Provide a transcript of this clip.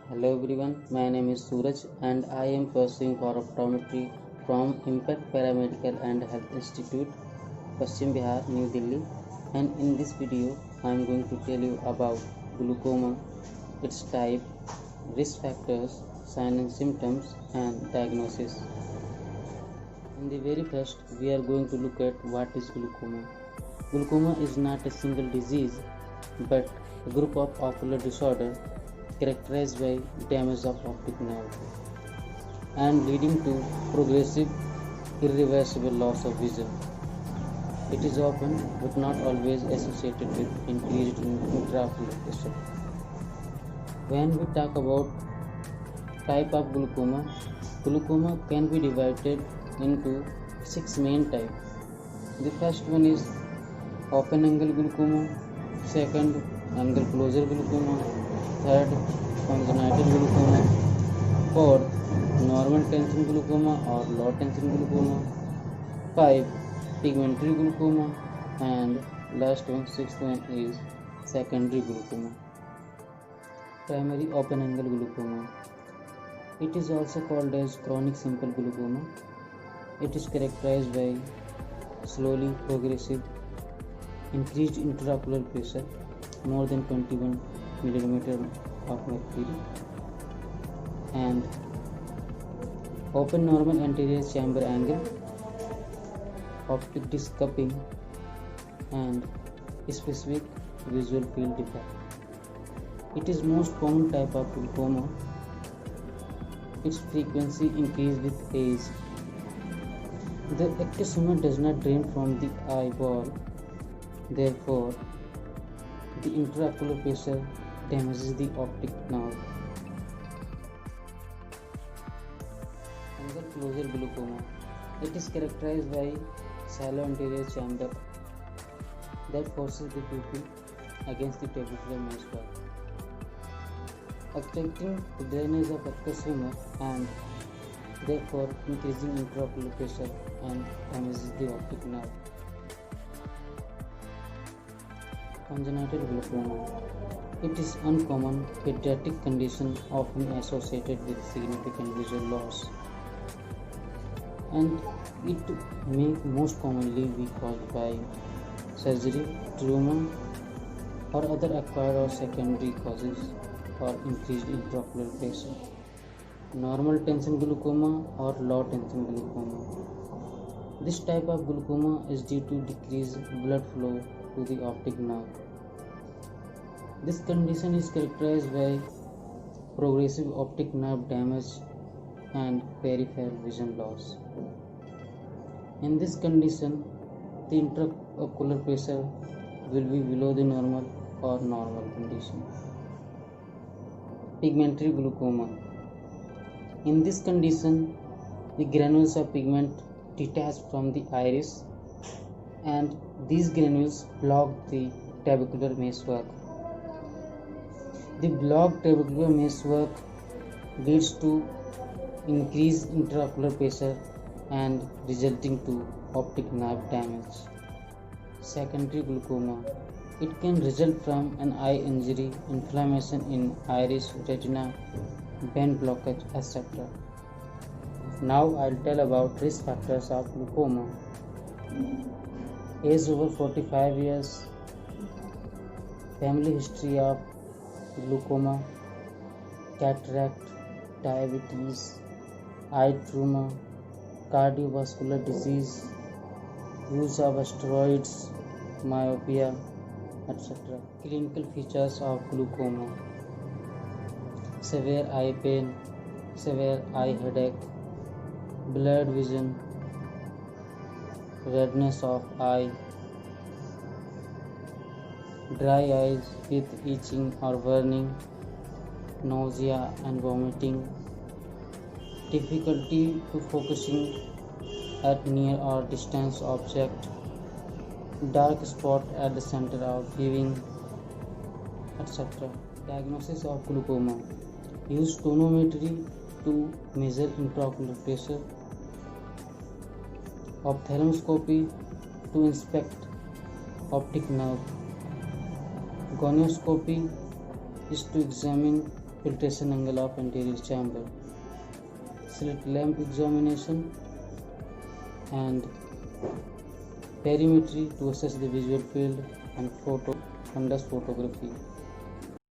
Hello everyone, my name is Suraj and I am pursuing for optometry from Impact Paramedical and Health Institute, Paschim Bihar, New Delhi. And in this video, I am going to tell you about glaucoma, its type, risk factors, signs and symptoms, and diagnosis. In the very first, we are going to look at what is glaucoma. Glaucoma is not a single disease, but a group of ocular disorder characterized by damage of optic nerve and leading to progressive irreversible loss of vision. It is often but not always associated with increased intraocular pressure. When we talk about type of glaucoma, glaucoma can be divided into 6 main types. The first one is open angle glaucoma, second angle closure glaucoma, third congenital glaucoma, fourth normal tension glaucoma or low tension glaucoma, 5 pigmentary glaucoma, and last one, sixth one is secondary glaucoma. Primary open angle glaucoma. It is also called as chronic simple glaucoma. It is characterized by slowly progressive increased intraocular pressure more than 21 millimeter of mercury and open normal anterior chamber angle, optic disc cupping, and specific visual field defect. It is most common type of glaucoma. Its frequency increases with age. The ectoderma does not drain from the eyeball, therefore the intraocular pressure damages the optic nerve. Angle closure glaucoma. It is characterized by shallow anterior chamber that forces the pupil against the trabecular meshwork, obstructing the drainage of ectoderma and therefore increasing intraocular pressure and damages the optic nerve. Congenital glaucoma. It is uncommon pediatric condition often associated with significant visual loss, and it may most commonly be caused by surgery, trauma, or other acquired or secondary causes or increased intraocular pressure. Normal tension glaucoma or low tension glaucoma. This type of glaucoma is due to decreased blood flow to the optic nerve. This condition is characterized by progressive optic nerve damage and peripheral vision loss. In this condition, the intraocular pressure will be below the normal or normal condition. Pigmentary glaucoma. In this condition, the granules of pigment detach from the iris and these granules block the trabecular meshwork. The blocked trabecular meshwork leads to increased intraocular pressure and resulting to optic nerve damage. Secondary glaucoma. It can result from an eye injury, inflammation in iris, retina, band blockage, etc. Now I'll tell about risk factors of glaucoma. Age over 45 years, family history of glaucoma, cataract, diabetes, eye trauma, cardiovascular disease, use of steroids, myopia, etc. Clinical features of glaucoma: severe eye pain, severe eye headache, blurred vision, redness of eye, dry eyes with itching or burning, nausea and vomiting, difficulty to focusing at near or distance object, dark spot at the center of viewing, etc. Diagnosis of glaucoma: use tonometry to measure intraocular pressure, ophthalmoscopy to inspect optic nerve, gonioscopy is to examine filtration angle of anterior chamber, slit lamp examination, and perimetry to assess the visual field, and fundus photography.